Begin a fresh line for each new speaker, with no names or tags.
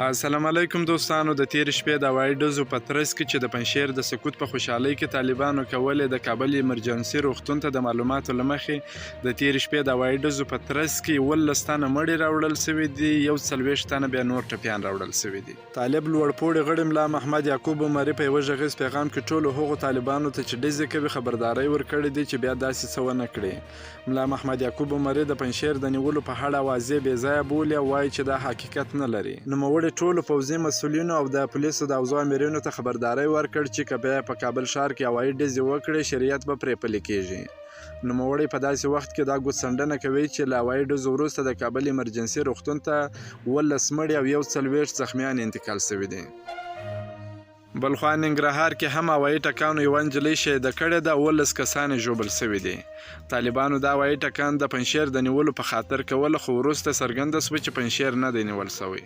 السلام علیکم دوستانو. د تیر شپې د هوایي ډزو په ترڅ کې چې د پنجشیر د سکوت په خوشحالۍ کې طالبانو کولې د کابل ایمرجنسي روغتون ته د معلوماتو له مخې د تیر شپې د هوایي ډزو په ترڅ کې 11 تنه مړي راوړل سوي دي، 41 تنه بیا نور ټپیان راوړل سوي دي. طالب لوړپوړي غړي ملا محمد یعقوب عمري په یوه غږیز پیغام کې ټولو هغو طالبانو ته چې ډزې کوي خبرداری ورکړې دي چې بیا داسې څه ونه کړي. ملا محمد یعقوب عمري د پنجشیر د نیولو په اړه واضح بې ځایه بولي او وایي چې دا حقیقت نه لري. نوموړي ټولو پوځي مسؤلینو او د پولیسو د اوضاع امرینو ته خبرداری ورکړ چې که بیا په کابل ښار کې هوایي ډزې وکړي شریعت به پرې پلي کیږي. نوموړی په داسې وخت کې دا ګوتڅنډنه کوي چې له هوایي ډزو وروسته د کابل ایمرجنسي روغتون ته 11 مړي او 41 زخمیان انتقال شوي دي. بلخوا ننګرهار کې هم هوایي ټکانو یوه نجلۍ شهیده کړې ده، 11 کسان یې ژوبل شوي دي. طالبانو دا هوایي ټکان د پنجشیر د نیولو په خاطر کوله، خو وروسته څرګنده شوه چې پنجشیر نه دی نیول شوی.